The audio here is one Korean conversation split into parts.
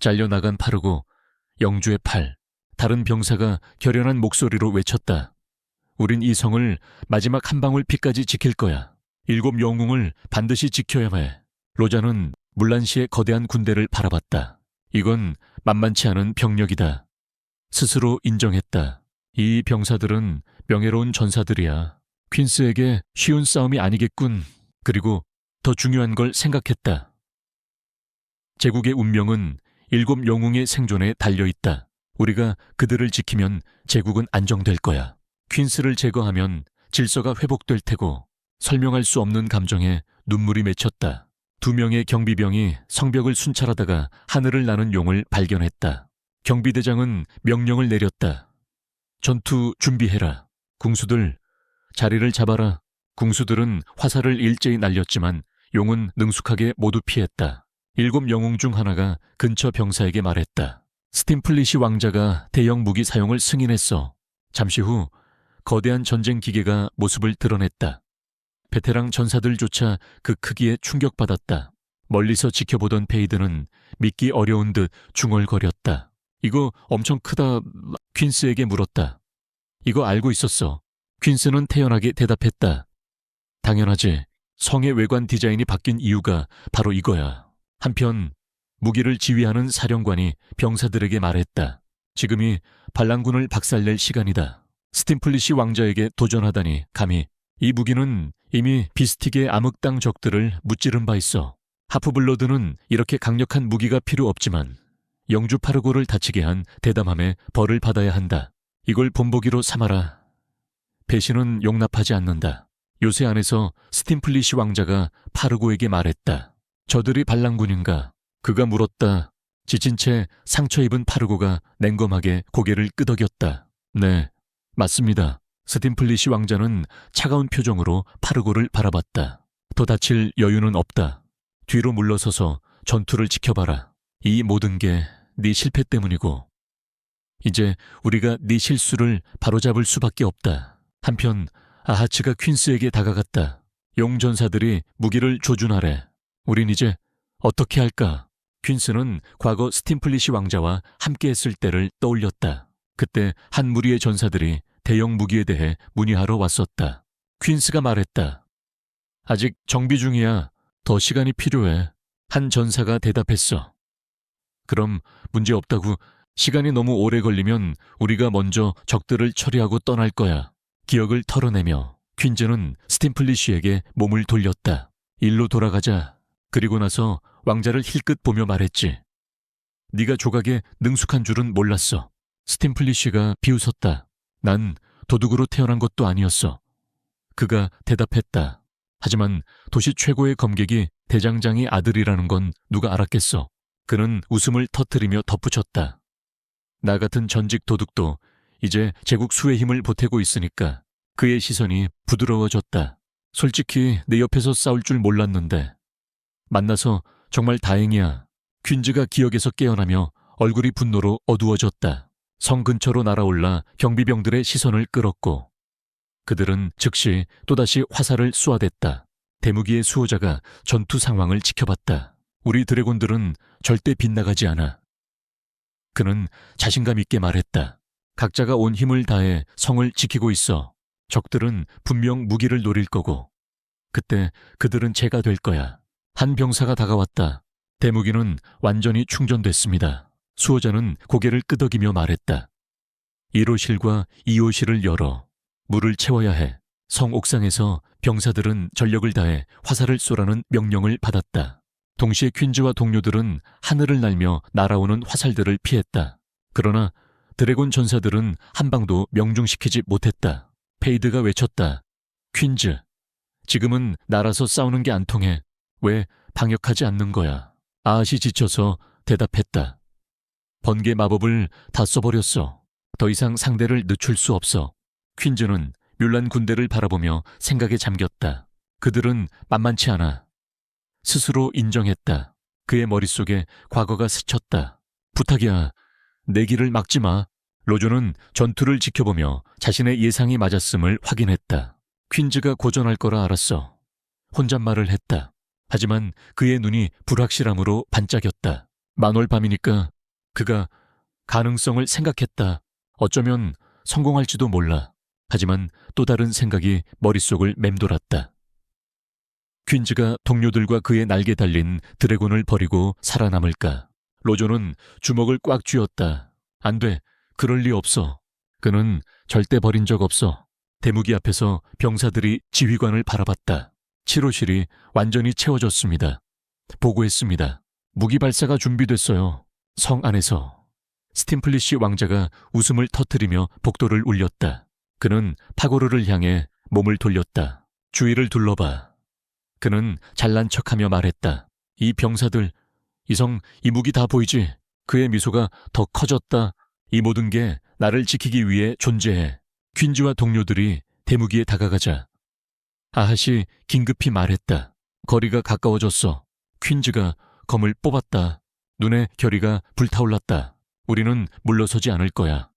잘려나간 파르고, 영주의 팔, 다른 병사가 결연한 목소리로 외쳤다. 우린 이 성을 마지막 한 방울 피까지 지킬 거야. 7 영웅을 반드시 지켜야 해. 로자는 물란시의 거대한 군대를 바라봤다. 이건 만만치 않은 병력이다. 스스로 인정했다. 이 병사들은 명예로운 전사들이야. 퀸스에게 쉬운 싸움이 아니겠군. 그리고 더 중요한 걸 생각했다. 제국의 운명은 7 영웅의 생존에 달려있다. 우리가 그들을 지키면 제국은 안정될 거야. 퀸스를 제거하면 질서가 회복될 테고 설명할 수 없는 감정에 눈물이 맺혔다. 2명의 경비병이 성벽을 순찰하다가 하늘을 나는 용을 발견했다. 경비대장은 명령을 내렸다. 전투 준비해라. 궁수들, 자리를 잡아라. 궁수들은 화살을 일제히 날렸지만 용은 능숙하게 모두 피했다. 7 영웅 중 하나가 근처 병사에게 말했다. 스팀플릿이 왕자가 대형 무기 사용을 승인했어. 잠시 후 거대한 전쟁 기계가 모습을 드러냈다. 베테랑 전사들조차 그 크기에 충격받았다. 멀리서 지켜보던 페이드는 믿기 어려운 듯 중얼거렸다. 이거 엄청 크다. 퀸스에게 물었다. 이거 알고 있었어. 퀸스는 태연하게 대답했다. 당연하지. 성의 외관 디자인이 바뀐 이유가 바로 이거야. 한편 무기를 지휘하는 사령관이 병사들에게 말했다. 지금이 반란군을 박살낼 시간이다. 스팀플릿이 왕자에게 도전하다니 감히. 이 무기는 이미 비스틱의 암흑당 적들을 무찌른 바 있어. 하프블러드는 이렇게 강력한 무기가 필요 없지만 영주 파르고를 다치게 한 대담함에 벌을 받아야 한다. 이걸 본보기로 삼아라. 배신은 용납하지 않는다. 요새 안에서 스팀플릿이 왕자가 파르고에게 말했다. 저들이 반란군인가? 그가 물었다. 지친 채 상처 입은 파르고가 냉검하게 고개를 끄덕였다. 네, 맞습니다. 스팀플릿이 왕자는 차가운 표정으로 파르고를 바라봤다. 더 다칠 여유는 없다. 뒤로 물러서서 전투를 지켜봐라. 이 모든 게 네 실패 때문이고 이제 우리가 네 실수를 바로잡을 수밖에 없다. 한편 아하츠가 퀸스에게 다가갔다. 용전사들이 무기를 조준하래. 우린 이제 어떻게 할까? 퀸스는 과거 스팀플릿이 왕자와 함께했을 때를 떠올렸다. 그때 한 무리의 전사들이 대형 무기에 대해 문의하러 왔었다. 퀸스가 말했다. 아직 정비 중이야. 더 시간이 필요해. 한 전사가 대답했어. 그럼 문제 없다고. 시간이 너무 오래 걸리면 우리가 먼저 적들을 처리하고 떠날 거야. 기억을 털어내며 퀸즈는 스팀플릿이에게 몸을 돌렸다. 일로 돌아가자. 그리고 나서 왕자를 힐끗 보며 말했지. 네가 조각에 능숙한 줄은 몰랐어. 스팀플릿이가 비웃었다. 난 도둑으로 태어난 것도 아니었어. 그가 대답했다. 하지만 도시 최고의 검객이 대장장이 아들이라는 건 누가 알았겠어. 그는 웃음을 터뜨리며 덧붙였다. 나 같은 전직 도둑도 이제 제국 수의 힘을 보태고 있으니까. 그의 시선이 부드러워졌다. 솔직히 내 옆에서 싸울 줄 몰랐는데. 만나서 정말 다행이야. 퀸즈가 기억에서 깨어나며 얼굴이 분노로 어두워졌다. 성 근처로 날아올라 경비병들의 시선을 끌었고 그들은 즉시 또다시 화살을 쏘아댔다. 대무기의 수호자가 전투 상황을 지켜봤다. 우리 드래곤들은 절대 빗나가지 않아. 그는 자신감 있게 말했다. 각자가 온 힘을 다해 성을 지키고 있어. 적들은 분명 무기를 노릴 거고 그때 그들은 제가 될 거야. 한 병사가 다가왔다. 대무기는 완전히 충전됐습니다. 수호자는 고개를 끄덕이며 말했다. 1호실과 2호실을 열어. 물을 채워야 해. 성 옥상에서 병사들은 전력을 다해 화살을 쏘라는 명령을 받았다. 동시에 퀸즈와 동료들은 하늘을 날며 날아오는 화살들을 피했다. 그러나 드래곤 전사들은 한 방도 명중시키지 못했다. 페이드가 외쳤다. 퀸즈, 지금은 날아서 싸우는 게 안 통해. 왜 방역하지 않는 거야? 아앗이 지쳐서 대답했다. 번개 마법을 다 써버렸어. 더 이상 상대를 늦출 수 없어. 퀸즈는 뮬란 군대를 바라보며 생각에 잠겼다. 그들은 만만치 않아. 스스로 인정했다. 그의 머릿속에 과거가 스쳤다. 부탁이야. 내 길을 막지 마. 로조는 전투를 지켜보며 자신의 예상이 맞았음을 확인했다. 퀸즈가 고전할 거라 알았어. 혼잣말을 했다. 하지만 그의 눈이 불확실함으로 반짝였다. 만월 밤이니까 그가 가능성을 생각했다. 어쩌면 성공할지도 몰라. 하지만 또 다른 생각이 머릿속을 맴돌았다. 퀸즈가 동료들과 그의 날개 달린 드래곤을 버리고 살아남을까? 로조는 주먹을 꽉 쥐었다. 안 돼. 그럴 리 없어. 그는 절대 버린 적 없어. 대무기 앞에서 병사들이 지휘관을 바라봤다. 치료실이 완전히 채워졌습니다. 보고했습니다. 무기 발사가 준비됐어요. 성 안에서. 스팀플리시 왕자가 웃음을 터뜨리며 복도를 울렸다. 그는 파고르를 향해 몸을 돌렸다. 주위를 둘러봐. 그는 잘난 척하며 말했다. 이 병사들, 이성, 이 무기 다 보이지? 그의 미소가 더 커졌다. 이 모든 게 나를 지키기 위해 존재해. 퀸즈와 동료들이 대무기에 다가가자 아핫이 긴급히 말했다. 거리가 가까워졌어. 퀸즈가 검을 뽑았다. 눈에 결의가 불타올랐다. 우리는 물러서지 않을 거야.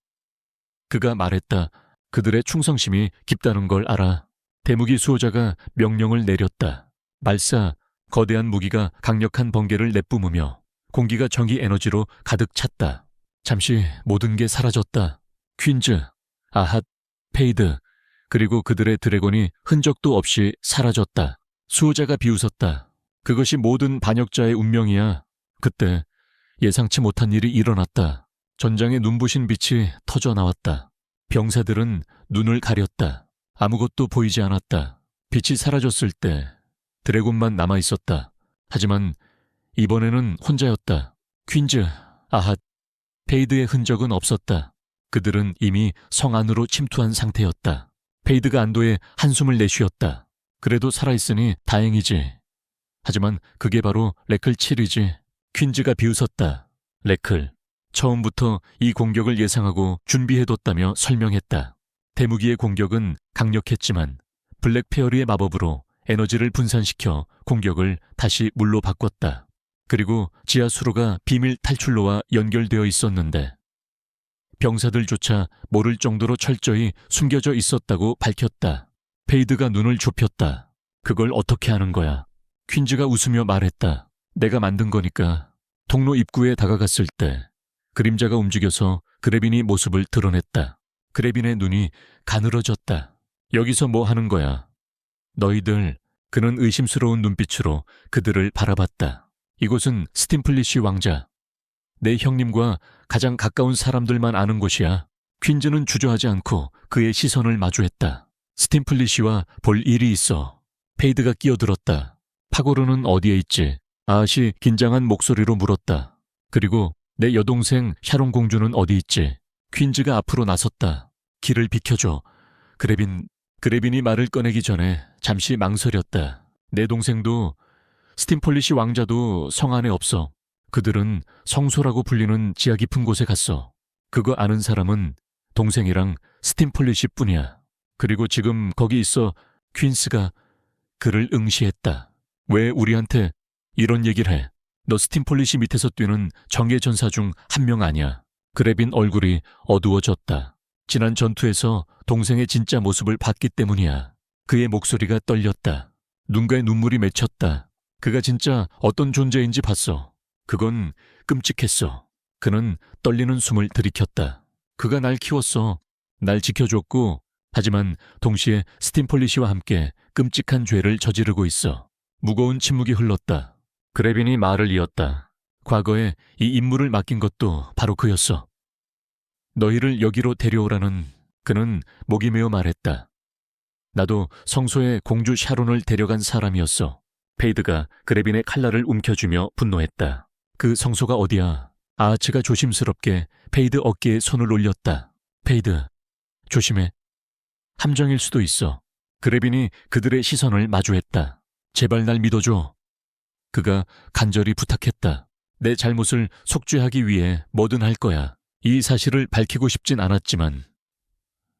그가 말했다. 그들의 충성심이 깊다는 걸 알아. 대무기 수호자가 명령을 내렸다. 말사, 거대한 무기가 강력한 번개를 내뿜으며 공기가 정의 에너지로 가득 찼다. 잠시 모든 게 사라졌다. 퀸즈, 아핫, 페이드, 그리고 그들의 드래곤이 흔적도 없이 사라졌다. 수호자가 비웃었다. 그것이 모든 반역자의 운명이야. 그때 예상치 못한 일이 일어났다. 전장의 눈부신 빛이 터져 나왔다. 병사들은 눈을 가렸다. 아무것도 보이지 않았다. 빛이 사라졌을 때 드래곤만 남아있었다. 하지만 이번에는 혼자였다. 퀸즈, 아핫, 페이드의 흔적은 없었다. 그들은 이미 성 안으로 침투한 상태였다. 페이드가 안도의 한숨을 내쉬었다. 그래도 살아있으니 다행이지. 하지만 그게 바로 레클 7이지. 퀸즈가 비웃었다. 레클, 처음부터 이 공격을 예상하고 준비해뒀다며 설명했다. 대무기의 공격은 강력했지만 블랙 페어리의 마법으로 에너지를 분산시켜 공격을 다시 물로 바꿨다. 그리고 지하 수로가 비밀 탈출로와 연결되어 있었는데 병사들조차 모를 정도로 철저히 숨겨져 있었다고 밝혔다. 페이드가 눈을 좁혔다. 그걸 어떻게 하는 거야? 퀸즈가 웃으며 말했다. 내가 만든 거니까. 통로 입구에 다가갔을 때 그림자가 움직여서 그레빈이 모습을 드러냈다. 그레빈의 눈이 가늘어졌다. 여기서 뭐 하는 거야? 너희들, 그는 의심스러운 눈빛으로 그들을 바라봤다. 이곳은 스팀플리시 왕자. 내 형님과 가장 가까운 사람들만 아는 곳이야. 퀸즈는 주저하지 않고 그의 시선을 마주했다. 스팀플리시와 볼 일이 있어. 페이드가 끼어들었다. 파고르는 어디에 있지? 아앗이 긴장한 목소리로 물었다. 그리고 내 여동생 샤론 공주는 어디 있지? 퀸즈가 앞으로 나섰다. 길을 비켜줘. 그레빈이 말을 꺼내기 전에 잠시 망설였다. 내 동생도 스팀폴리시 왕자도 성 안에 없어. 그들은 성소라고 불리는 지하 깊은 곳에 갔어. 그거 아는 사람은 동생이랑 스팀폴리시 뿐이야. 그리고 지금 거기 있어. 퀸스가 그를 응시했다. 왜 우리한테 이런 얘기를 해? 너 스팀폴리시 밑에서 뛰는 정예 전사 중 한 명 아니야. 그레빈 얼굴이 어두워졌다. 지난 전투에서 동생의 진짜 모습을 봤기 때문이야. 그의 목소리가 떨렸다. 눈가에 눈물이 맺혔다. 그가 진짜 어떤 존재인지 봤어. 그건 끔찍했어. 그는 떨리는 숨을 들이켰다. 그가 날 키웠어. 날 지켜줬고, 하지만 동시에 스팀폴리시와 함께 끔찍한 죄를 저지르고 있어. 무거운 침묵이 흘렀다. 그레빈이 말을 이었다. 과거에 이 임무를 맡긴 것도 바로 그였어. 너희를 여기로 데려오라는 그는 목이 메어 말했다. 나도 성소에 공주 샤론을 데려간 사람이었어. 페이드가 그레빈의 칼날을 움켜쥐며 분노했다. 그 성소가 어디야? 아아츠가 조심스럽게 페이드 어깨에 손을 올렸다. 페이드, 조심해. 함정일 수도 있어. 그레빈이 그들의 시선을 마주했다. 제발 날 믿어줘. 그가 간절히 부탁했다. 내 잘못을 속죄하기 위해 뭐든 할 거야. 이 사실을 밝히고 싶진 않았지만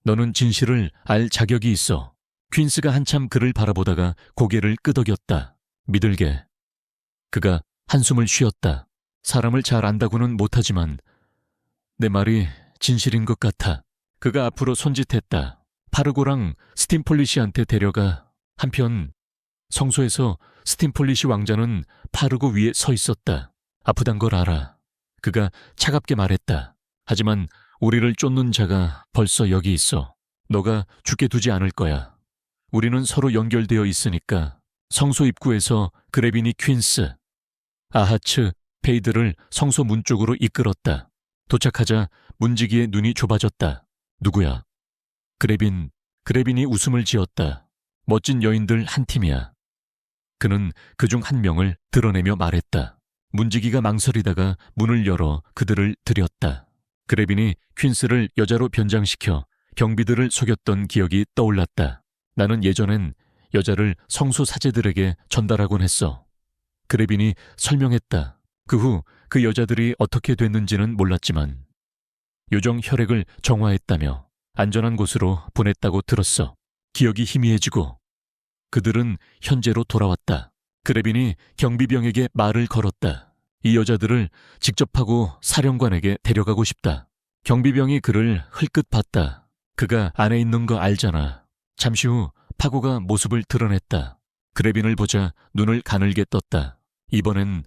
너는 진실을 알 자격이 있어. 퀸스가 한참 그를 바라보다가 고개를 끄덕였다. 믿을게. 그가 한숨을 쉬었다. 사람을 잘 안다고는 못하지만 내 말이 진실인 것 같아. 그가 앞으로 손짓했다. 파르고랑 스팀폴리시한테 데려가. 한편 성소에서 스팀폴리시 왕자는 파르고 위에 서 있었다. 아프단 걸 알아. 그가 차갑게 말했다. 하지만 우리를 쫓는 자가 벌써 여기 있어. 너가 죽게 두지 않을 거야. 우리는 서로 연결되어 있으니까. 성소 입구에서 그레빈이 퀸스, 아하츠, 페이드를 성소 문 쪽으로 이끌었다. 도착하자 문지기의 눈이 좁아졌다. 누구야? 그레빈이 웃음을 지었다. 멋진 여인들 한 팀이야. 그는 그중 한 명을 드러내며 말했다. 문지기가 망설이다가 문을 열어 그들을 들였다. 그레빈이 퀸스를 여자로 변장시켜 경비들을 속였던 기억이 떠올랐다. 나는 예전엔 여자를 성소 사제들에게 전달하곤 했어. 그레빈이 설명했다. 그 후 그 여자들이 어떻게 됐는지는 몰랐지만 요정 혈액을 정화했다며 안전한 곳으로 보냈다고 들었어. 기억이 희미해지고 그들은 현재로 돌아왔다. 그레빈이 경비병에게 말을 걸었다. 이 여자들을 직접 하고 사령관에게 데려가고 싶다. 경비병이 그를 흘끗 봤다. 그가 안에 있는 거 알잖아. 잠시 후 파고가 모습을 드러냈다. 그레빈을 보자 눈을 가늘게 떴다. 이번엔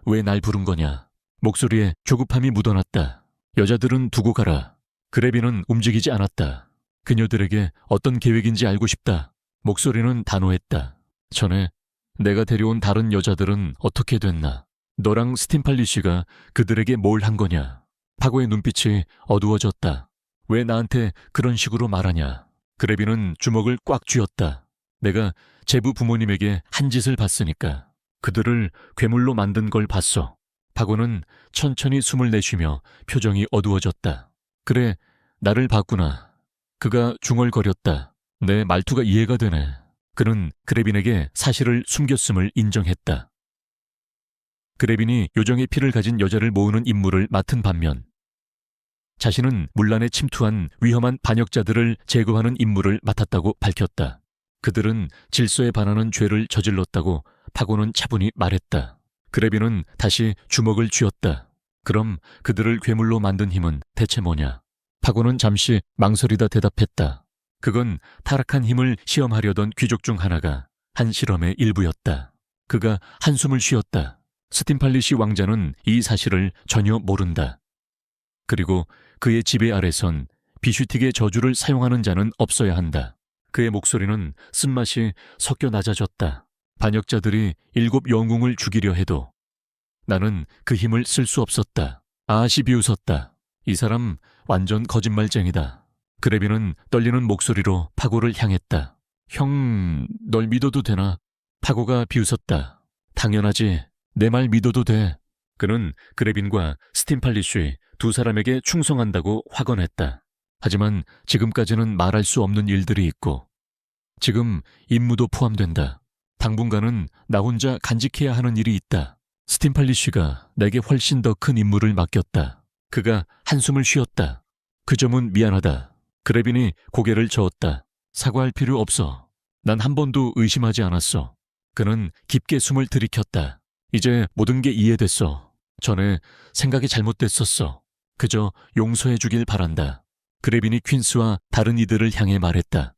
왜 날 부른 거냐? 목소리에 조급함이 묻어났다. 여자들은 두고 가라. 그레빈은 움직이지 않았다. 그녀들에게 어떤 계획인지 알고 싶다. 목소리는 단호했다. 전에 내가 데려온 다른 여자들은 어떻게 됐나? 너랑 스팀팔리쉬가 그들에게 뭘 한 거냐? 파고의 눈빛이 어두워졌다. 왜 나한테 그런 식으로 말하냐? 그레빈은 주먹을 꽉 쥐었다. 내가 제부 부모님에게 한 짓을 봤으니까. 그들을 괴물로 만든 걸 봤어. 파고는 천천히 숨을 내쉬며 표정이 어두워졌다. 그래, 나를 봤구나. 그가 중얼거렸다. 내 말투가 이해가 되네. 그는 그레빈에게 사실을 숨겼음을 인정했다. 그레빈이 요정의 피를 가진 여자를 모으는 임무를 맡은 반면 자신은 문란에 침투한 위험한 반역자들을 제거하는 임무를 맡았다고 밝혔다. 그들은 질서에 반하는 죄를 저질렀다고 파고는 차분히 말했다. 그레빈은 다시 주먹을 쥐었다. 그럼 그들을 괴물로 만든 힘은 대체 뭐냐? 파고는 잠시 망설이다 대답했다. 그건 타락한 힘을 시험하려던 귀족 중 하나가 한 실험의 일부였다. 그가 한숨을 쉬었다. 스팀팔리시 왕자는 이 사실을 전혀 모른다. 그리고 그의 지배 아래선 비슈틱의 저주를 사용하는 자는 없어야 한다. 그의 목소리는 쓴맛이 섞여 낮아졌다. 반역자들이 7 영웅을 죽이려 해도 나는 그 힘을 쓸 수 없었다. 아하시 비웃었다. 이 사람 완전 거짓말쟁이다. 그레빈은 떨리는 목소리로 파고를 향했다. 형, 널 믿어도 되나? 파고가 비웃었다. 당연하지. 내 말 믿어도 돼. 그는 그레빈과 스팀팔리쉬 두 사람에게 충성한다고 확언했다. 하지만 지금까지는 말할 수 없는 일들이 있고 지금 임무도 포함된다. 당분간은 나 혼자 간직해야 하는 일이 있다. 스팀팔리쉬가 내게 훨씬 더 큰 임무를 맡겼다. 그가 한숨을 쉬었다. 그 점은 미안하다. 그레빈이 고개를 저었다. 사과할 필요 없어. 난 한 번도 의심하지 않았어. 그는 깊게 숨을 들이켰다. 이제 모든 게 이해됐어. 전에 생각이 잘못됐었어. 그저 용서해 주길 바란다. 그레빈이 퀸스와 다른 이들을 향해 말했다.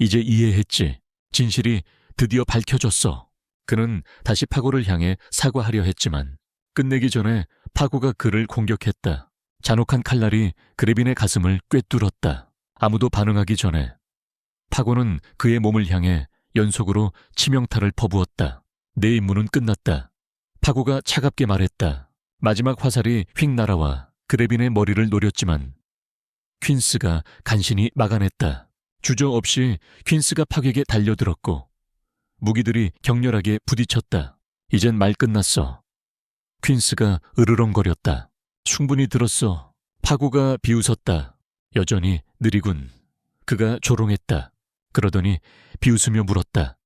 이제 이해했지. 진실이 드디어 밝혀졌어. 그는 다시 파고를 향해 사과하려 했지만 끝내기 전에 파고가 그를 공격했다. 잔혹한 칼날이 그레빈의 가슴을 꿰뚫었다. 아무도 반응하기 전에 파고는 그의 몸을 향해 연속으로 치명타를 퍼부었다. 내 임무는 끝났다. 파고가 차갑게 말했다. 마지막 화살이 휙 날아와 그레빈의 머리를 노렸지만 퀸스가 간신히 막아냈다. 주저없이 퀸스가 파괴에 달려들었고 무기들이 격렬하게 부딪혔다. 이젠 말 끝났어. 퀸스가 으르렁거렸다. 충분히 들었어. 파고가 비웃었다. 여전히 느리군. 그가 조롱했다. 그러더니 비웃으며 물었다.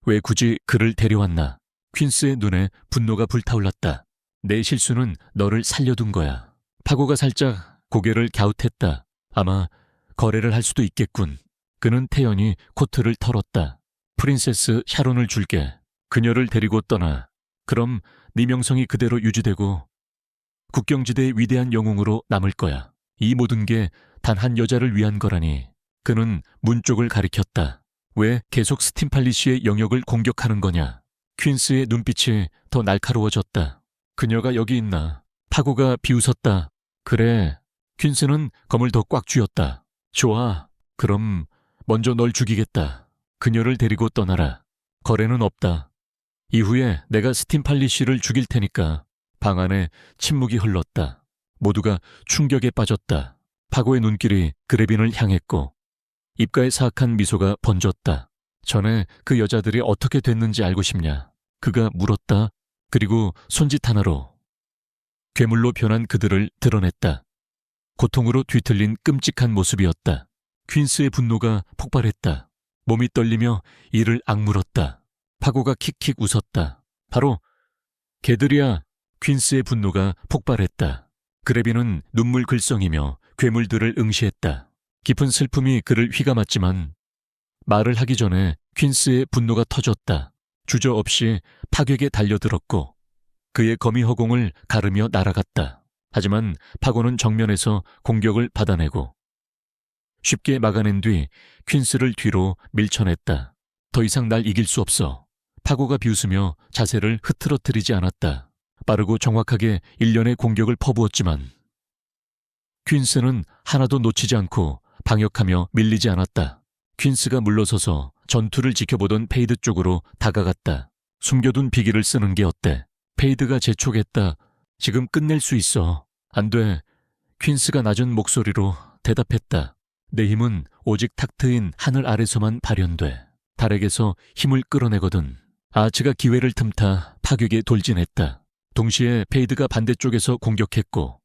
왜 굳이 그를 데려왔나? 퀸스의 눈에 분노가 불타올랐다. 내 실수는 너를 살려둔 거야. 파고가 살짝 고개를 갸웃했다. 아마 거래를 할 수도 있겠군. 그는 태연히 코트를 털었다. 프린세스 샤론을 줄게. 그녀를 데리고 떠나. 그럼 네 명성이 그대로 유지되고 국경지대의 위대한 영웅으로 남을 거야. 이 모든 게 단 한 여자를 위한 거라니. 그는 문 쪽을 가리켰다. 왜 계속 스팀팔리쉬의 영역을 공격하는 거냐? 퀸스의 눈빛이 더 날카로워졌다. 그녀가 여기 있나? 파고가 비웃었다. 그래. 퀸스는 검을 더 꽉 쥐었다. 좋아. 그럼 먼저 널 죽이겠다. 그녀를 데리고 떠나라. 거래는 없다. 이후에 내가 스팀팔리쉬를 죽일 테니까. 방 안에 침묵이 흘렀다. 모두가 충격에 빠졌다. 파고의 눈길이 그레빈을 향했고 입가에 사악한 미소가 번졌다. 전에 그 여자들이 어떻게 됐는지 알고 싶냐? 그가 물었다. 그리고 손짓 하나로 괴물로 변한 그들을 드러냈다. 고통으로 뒤틀린 끔찍한 모습이었다. 퀸스의 분노가 폭발했다. 몸이 떨리며 이를 악물었다. 파고가 킥킥 웃었다. 바로 걔들이야. 퀸스의 분노가 폭발했다. 그레빈은 눈물 글썽이며 괴물들을 응시했다. 깊은 슬픔이 그를 휘감았지만 말을 하기 전에 퀸스의 분노가 터졌다. 주저없이 파괴에 달려들었고 그의 거미 허공을 가르며 날아갔다. 하지만 파고는 정면에서 공격을 받아내고 쉽게 막아낸 뒤 퀸스를 뒤로 밀쳐냈다. 더 이상 날 이길 수 없어. 파고가 비웃으며 자세를 흐트러뜨리지 않았다. 빠르고 정확하게 일련의 공격을 퍼부었지만 퀸스는 하나도 놓치지 않고 방역하며 밀리지 않았다. 퀸스가 물러서서 전투를 지켜보던 페이드 쪽으로 다가갔다. 숨겨둔 비기를 쓰는 게 어때? 페이드가 재촉했다. 지금 끝낼 수 있어. 안 돼. 퀸스가 낮은 목소리로 대답했다. 내 힘은 오직 탁 트인 하늘 아래서만 발현돼. 달에게서 힘을 끌어내거든. 아츠가 기회를 틈타 파괴에 돌진했다. 동시에 페이드가 반대쪽에서 공격했고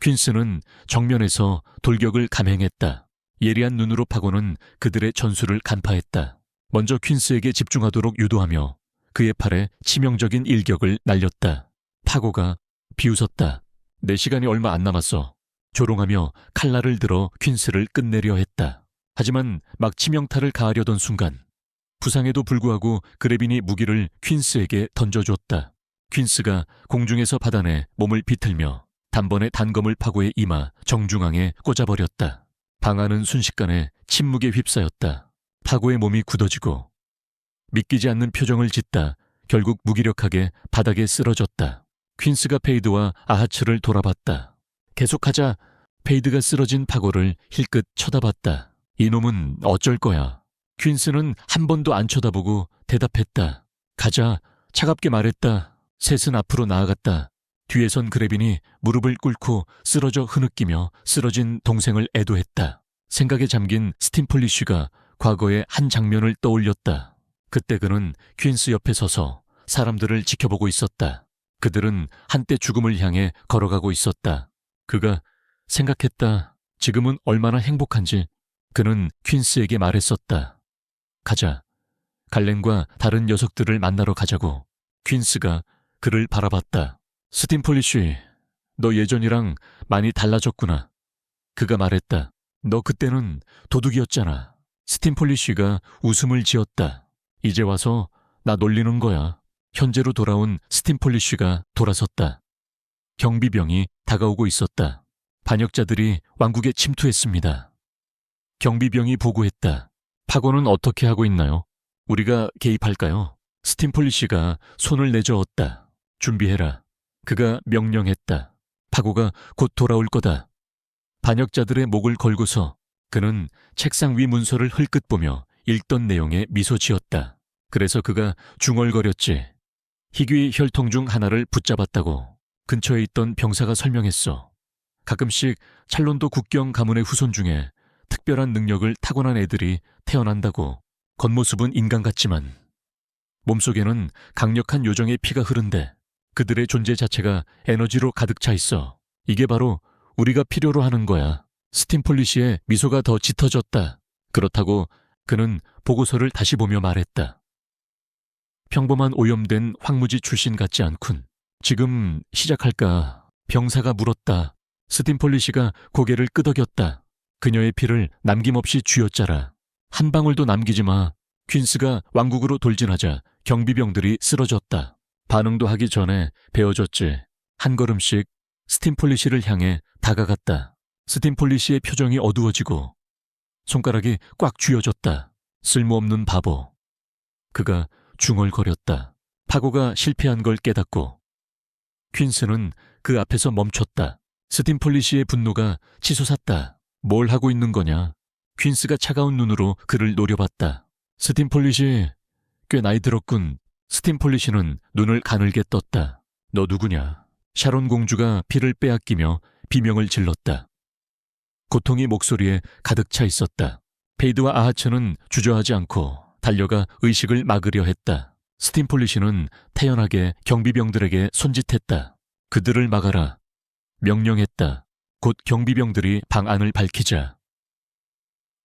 퀸스는 정면에서 돌격을 감행했다. 예리한 눈으로 파고는 그들의 전술을 간파했다. 먼저 퀸스에게 집중하도록 유도하며 그의 팔에 치명적인 일격을 날렸다. 파고가 비웃었다. 내 시간이 얼마 안 남았어. 조롱하며 칼날을 들어 퀸스를 끝내려 했다. 하지만 막 치명타를 가하려던 순간 부상에도 불구하고 그레빈이 무기를 퀸스에게 던져줬다. 퀸스가 공중에서 받아내 몸을 비틀며 단번에 단검을 파고의 이마 정중앙에 꽂아버렸다. 방안은 순식간에 침묵에 휩싸였다. 파고의 몸이 굳어지고 믿기지 않는 표정을 짓다 결국 무기력하게 바닥에 쓰러졌다. 퀸스가 페이드와 아하츠를 돌아봤다. 계속하자. 페이드가 쓰러진 파고를 힐끗 쳐다봤다. 이놈은 어쩔 거야. 퀸스는 한 번도 안 쳐다보고 대답했다. 가자. 차갑게 말했다. 셋은 앞으로 나아갔다. 뒤에선 그레빈이 무릎을 꿇고 쓰러져 흐느끼며 쓰러진 동생을 애도했다. 생각에 잠긴 스팀폴리쉬가 과거의 한 장면을 떠올렸다. 그때 그는 퀸스 옆에 서서 사람들을 지켜보고 있었다. 그들은 한때 죽음을 향해 걸어가고 있었다. 그가 생각했다. 지금은 얼마나 행복한지. 그는 퀸스에게 말했었다. 가자. 갈렌과 다른 녀석들을 만나러 가자고. 퀸스가 그를 바라봤다. 스팀폴리쉬, 너 예전이랑 많이 달라졌구나. 그가 말했다. 너 그때는 도둑이었잖아. 스팀폴리쉬가 웃음을 지었다. 이제 와서 나 놀리는 거야. 현재로 돌아온 스팀폴리쉬가 돌아섰다. 경비병이 다가오고 있었다. 반역자들이 왕국에 침투했습니다. 경비병이 보고했다. 파고는 어떻게 하고 있나요? 우리가 개입할까요? 스팀폴리쉬가 손을 내저었다. 준비해라. 그가 명령했다. 파고가 곧 돌아올 거다. 반역자들의 목을 걸고서 그는 책상 위 문서를 흘끗 보며 읽던 내용에 미소 지었다. 그래서 그가 중얼거렸지. 희귀 혈통 중 하나를 붙잡았다고 근처에 있던 병사가 설명했어. 가끔씩 찰론도 국경 가문의 후손 중에 특별한 능력을 타고난 애들이 태어난다고. 겉모습은 인간 같지만 몸속에는 강력한 요정의 피가 흐른대. 그들의 존재 자체가 에너지로 가득 차 있어. 이게 바로 우리가 필요로 하는 거야. 스팀폴리쉬의 미소가 더 짙어졌다. 그렇다고 그는 보고서를 다시 보며 말했다. 평범한 오염된 황무지 출신 같지 않군. 지금 시작할까? 병사가 물었다. 스팀폴리쉬가 고개를 끄덕였다. 그녀의 피를 남김없이 쥐어짜라. 한 방울도 남기지 마. 퀸스가 왕국으로 돌진하자 경비병들이 쓰러졌다. 반응도 하기 전에 베어졌지. 한 걸음씩 스팀폴리쉬를 향해 다가갔다. 스팀폴리쉬의 표정이 어두워지고 손가락이 꽉 쥐어졌다. 쓸모없는 바보. 그가 중얼거렸다. 파고가 실패한 걸 깨닫고 퀸스는 그 앞에서 멈췄다. 스팀폴리시의 분노가 치솟았다. 뭘 하고 있는 거냐? 퀸스가 차가운 눈으로 그를 노려봤다. 스팀폴리시, 꽤 나이 들었군. 스팀폴리시는 눈을 가늘게 떴다. 너 누구냐? 샤론 공주가 피를 빼앗기며 비명을 질렀다. 고통이 목소리에 가득 차 있었다. 페이드와 아하츠는 주저하지 않고 달려가 의식을 막으려 했다. 스팀폴리시는 태연하게 경비병들에게 손짓했다. 그들을 막아라. 명령했다. 곧 경비병들이 방 안을 밝히자.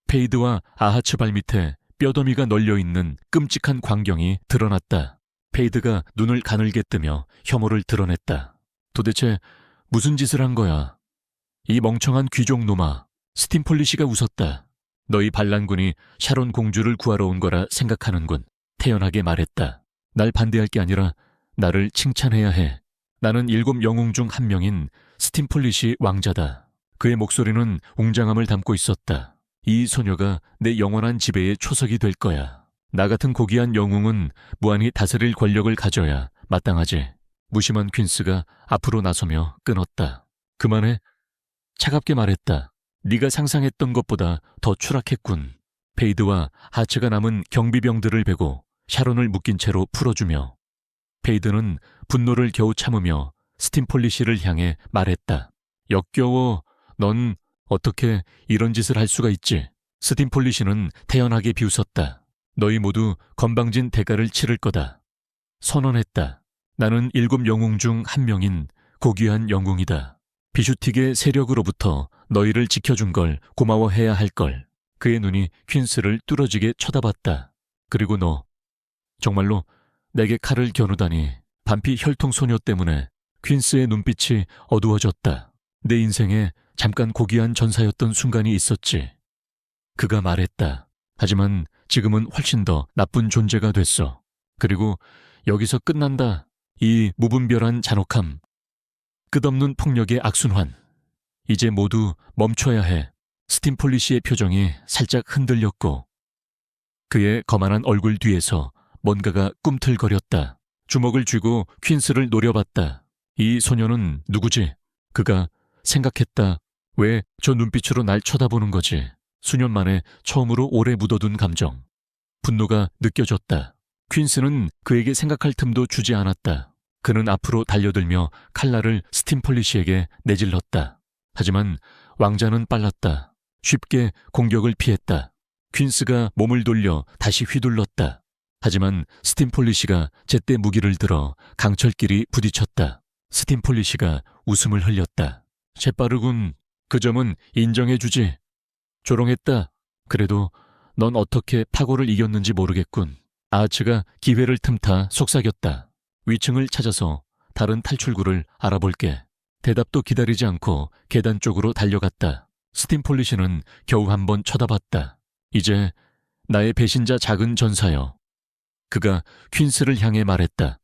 페이드와 아하츠 발밑에 뼈더미가 널려있는 끔찍한 광경이 드러났다. 페이드가 눈을 가늘게 뜨며 혐오를 드러냈다. 도대체 무슨 짓을 한 거야? 이 멍청한 귀족 놈아. 스팀폴리시가 웃었다. 너희 반란군이 샤론 공주를 구하러 온 거라 생각하는군. 태연하게 말했다. 날 반대할 게 아니라 나를 칭찬해야 해. 나는 7 영웅 중 한 명인 스팀폴리시 왕자다. 그의 목소리는 웅장함을 담고 있었다. 이 소녀가 내 영원한 지배의 초석이 될 거야. 나 같은 고귀한 영웅은 무한히 다스릴 권력을 가져야 마땅하지. 무심한 퀸스가 앞으로 나서며 끊었다. 그만해. 차갑게 말했다. 네가 상상했던 것보다 더 추락했군. 페이드와 하츠가 남은 경비병들을 베고 샤론을 묶인 채로 풀어주며 페이드는 분노를 겨우 참으며 스팀폴리시를 향해 말했다. 역겨워. 넌 어떻게 이런 짓을 할 수가 있지? 스팀폴리시는 태연하게 비웃었다. 너희 모두 건방진 대가를 치를 거다. 선언했다. 나는 7 영웅 중 한 명인 고귀한 영웅이다. 비슈틱의 세력으로부터 너희를 지켜준 걸 고마워해야 할 걸. 그의 눈이 퀸스를 뚫어지게 쳐다봤다. 그리고 너, 정말로 내게 칼을 겨누다니. 반피 혈통 소녀 때문에 퀸스의 눈빛이 어두워졌다. 내 인생에 잠깐 고귀한 전사였던 순간이 있었지. 그가 말했다. 하지만 지금은 훨씬 더 나쁜 존재가 됐어. 그리고 여기서 끝난다. 이 무분별한 잔혹함, 끝없는 폭력의 악순환. 이제 모두 멈춰야 해. 스팀폴리시의 표정이 살짝 흔들렸고 그의 거만한 얼굴 뒤에서 뭔가가 꿈틀거렸다. 주먹을 쥐고 퀸스를 노려봤다. 이 소녀는 누구지? 그가 생각했다. 왜 저 눈빛으로 날 쳐다보는 거지? 수년 만에 처음으로 오래 묻어둔 감정. 분노가 느껴졌다. 퀸스는 그에게 생각할 틈도 주지 않았다. 그는 앞으로 달려들며 칼날을 스팀폴리시에게 내질렀다. 하지만 왕자는 빨랐다. 쉽게 공격을 피했다. 퀸스가 몸을 돌려 다시 휘둘렀다. 하지만 스팀폴리시가 제때 무기를 들어 강철끼리 부딪혔다. 스팀폴리시가 웃음을 흘렸다. 재빠르군. 그 점은 인정해주지. 조롱했다. 그래도 넌 어떻게 파고를 이겼는지 모르겠군. 아하츠가 기회를 틈타 속삭였다. 위층을 찾아서 다른 탈출구를 알아볼게. 대답도 기다리지 않고 계단 쪽으로 달려갔다. 스팀폴리시는 겨우 한번 쳐다봤다. 이제 나의 배신자 작은 전사여. 그가 퀸스를 향해 말했다.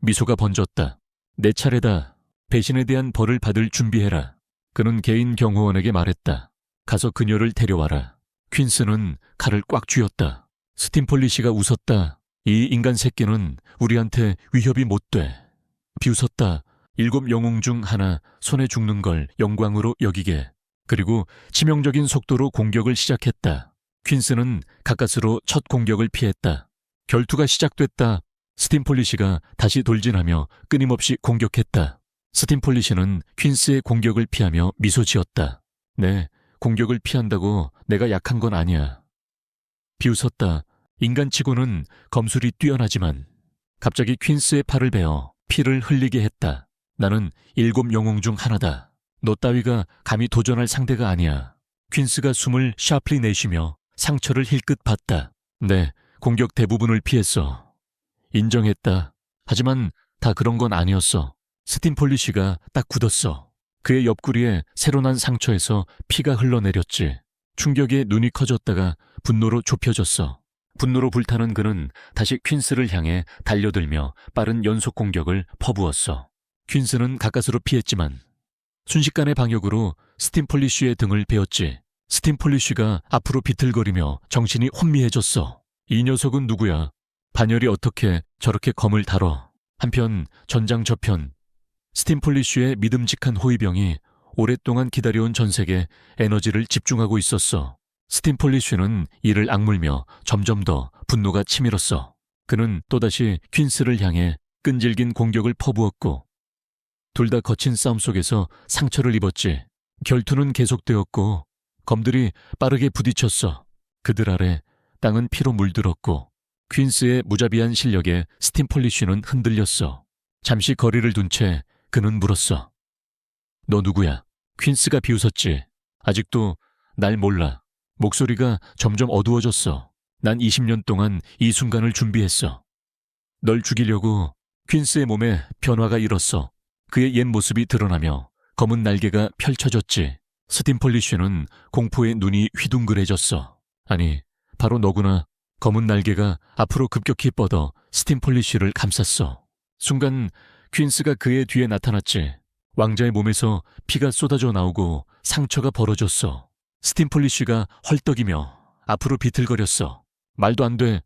미소가 번졌다. 내 차례다. 배신에 대한 벌을 받을 준비해라. 그는 개인 경호원에게 말했다. 가서 그녀를 데려와라. 퀸스는 칼을 꽉 쥐었다. 스팀폴리시가 웃었다. 이 인간 새끼는 우리한테 위협이 못 돼. 비웃었다. 7 영웅 중 하나 손에 죽는 걸 영광으로 여기게. 그리고 치명적인 속도로 공격을 시작했다. 퀸스는 가까스로 첫 공격을 피했다. 결투가 시작됐다. 스팀폴리시가 다시 돌진하며 끊임없이 공격했다. 스팀폴리시는 퀸스의 공격을 피하며 미소 지었다. 네, 공격을 피한다고 내가 약한 건 아니야. 비웃었다. 인간치고는 검술이 뛰어나지만 갑자기 퀸스의 팔을 베어 피를 흘리게 했다. 나는 7 영웅 중 하나다. 너 따위가 감히 도전할 상대가 아니야. 퀸스가 숨을 샤플리 내쉬며 상처를 힐끗 봤다. 네, 공격 대부분을 피했어. 인정했다. 하지만 다 그런 건 아니었어. 스팀폴리시가 딱 굳었어. 그의 옆구리에 새로 난 상처에서 피가 흘러내렸지. 충격에 눈이 커졌다가 분노로 좁혀졌어. 분노로 불타는 그는 다시 퀸스를 향해 달려들며 빠른 연속 공격을 퍼부었어. 퀸스는 가까스로 피했지만 순식간의 방역으로 스팀폴리쉬의 등을 베었지. 스팀폴리쉬가 앞으로 비틀거리며 정신이 혼미해졌어. 이 녀석은 누구야? 반열이 어떻게 저렇게 검을 다뤄? 한편 전장저편 스팀폴리쉬의 믿음직한 호위병이 오랫동안 기다려온 전색에 에너지를 집중하고 있었어. 스팀폴리쉬는 이를 악물며 점점 더 분노가 치밀었어. 그는 또다시 퀸스를 향해 끈질긴 공격을 퍼부었고 둘 다 거친 싸움 속에서 상처를 입었지. 결투는 계속되었고 검들이 빠르게 부딪혔어. 그들 아래 땅은 피로 물들었고 퀸스의 무자비한 실력에 스팀폴리쉬는 흔들렸어. 잠시 거리를 둔 채 그는 물었어. 너 누구야? 퀸스가 비웃었지. 아직도 날 몰라. 목소리가 점점 어두워졌어. 난 20년 동안 이 순간을 준비했어. 널 죽이려고. 퀸스의 몸에 변화가 일었어. 그의 옛 모습이 드러나며 검은 날개가 펼쳐졌지. 스팀폴리쉬는 공포에 눈이 휘둥그레졌어. 아니, 바로 너구나. 검은 날개가 앞으로 급격히 뻗어 스팀폴리쉬를 감쌌어. 순간 퀸스가 그의 뒤에 나타났지. 왕자의 몸에서 피가 쏟아져 나오고 상처가 벌어졌어. 스팀폴리쉬가 헐떡이며 앞으로 비틀거렸어. 말도 안 돼.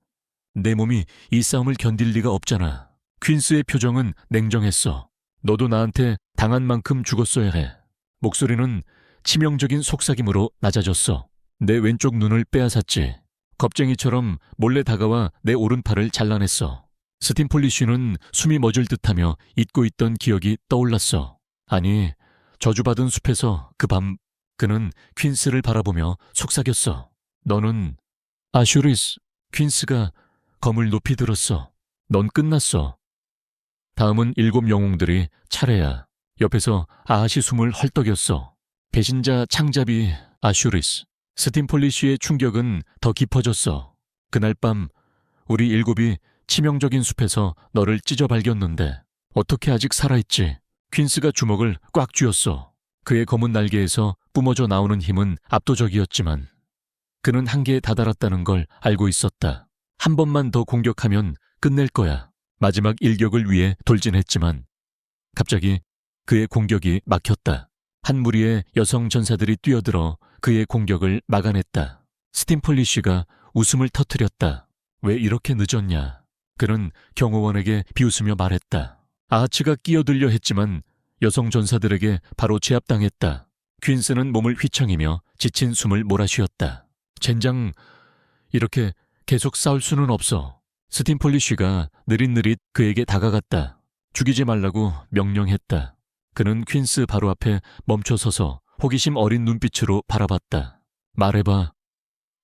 내 몸이 이 싸움을 견딜 리가 없잖아. 퀸스의 표정은 냉정했어. 너도 나한테 당한 만큼 죽었어야 해. 목소리는 치명적인 속삭임으로 낮아졌어. 내 왼쪽 눈을 빼앗았지. 겁쟁이처럼 몰래 다가와 내 오른팔을 잘라냈어. 스팀폴리쉬는 숨이 멎을 듯하며 잊고 있던 기억이 떠올랐어. 아니, 저주받은 숲에서 그 밤 그는 퀸스를 바라보며 속삭였어. 너는 아슈리스. 퀸스가 검을 높이 들었어. 넌 끝났어. 다음은 7 영웅들이 차례야. 옆에서 아하시 숨을 헐떡였어. 배신자 창잡이 아슈리스. 스팀폴리쉬의 충격은 더 깊어졌어. 그날 밤 우리 7이 치명적인 숲에서 너를 찢어 발겼는데 어떻게 아직 살아있지? 퀸스가 주먹을 꽉 쥐었어. 그의 검은 날개에서 뿜어져 나오는 힘은 압도적이었지만 그는 한계에 다다랐다는 걸 알고 있었다. 한 번만 더 공격하면 끝낼 거야. 마지막 일격을 위해 돌진했지만 갑자기 그의 공격이 막혔다. 한 무리의 여성 전사들이 뛰어들어 그의 공격을 막아냈다. 스팀폴리쉬가 웃음을 터뜨렸다. 왜 이렇게 늦었냐? 그는 경호원에게 비웃으며 말했다. 아하츠가 끼어들려 했지만 여성 전사들에게 바로 제압당했다. 퀸스는 몸을 휘청이며 지친 숨을 몰아쉬었다. 젠장, 이렇게 계속 싸울 수는 없어. 스팀폴리쉬가 느릿느릿 그에게 다가갔다. 죽이지 말라고 명령했다. 그는 퀸스 바로 앞에 멈춰서서 호기심 어린 눈빛으로 바라봤다. 말해봐.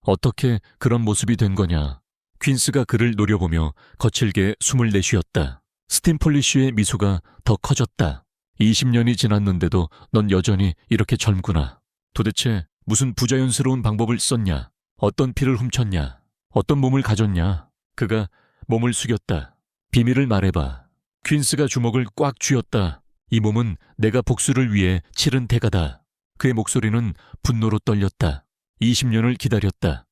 어떻게 그런 모습이 된 거냐? 퀸스가 그를 노려보며 거칠게 숨을 내쉬었다. 스팀폴리쉬의 미소가 더 커졌다. 20년이 지났는데도 넌 여전히 이렇게 젊구나. 도대체 무슨 부자연스러운 방법을 썼냐? 어떤 피를 훔쳤냐? 어떤 몸을 가졌냐? 그가 몸을 숙였다. 비밀을 말해봐. 퀸스가 주먹을 꽉 쥐었다. 이 몸은 내가 복수를 위해 치른 대가다. 그의 목소리는 분노로 떨렸다. 20년을 기다렸다.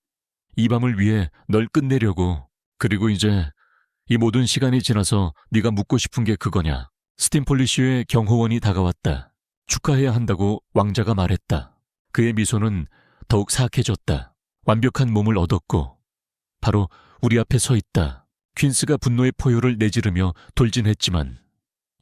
이 밤을 위해 널 끝내려고. 그리고 이제 이 모든 시간이 지나서 네가 묻고 싶은 게 그거냐. 스팀폴리쉬의 경호원이 다가왔다. 축하해야 한다고 왕자가 말했다. 그의 미소는 더욱 사악해졌다. 완벽한 몸을 얻었고 바로 우리 앞에 서 있다. 퀸스가 분노의 포효를 내지르며 돌진했지만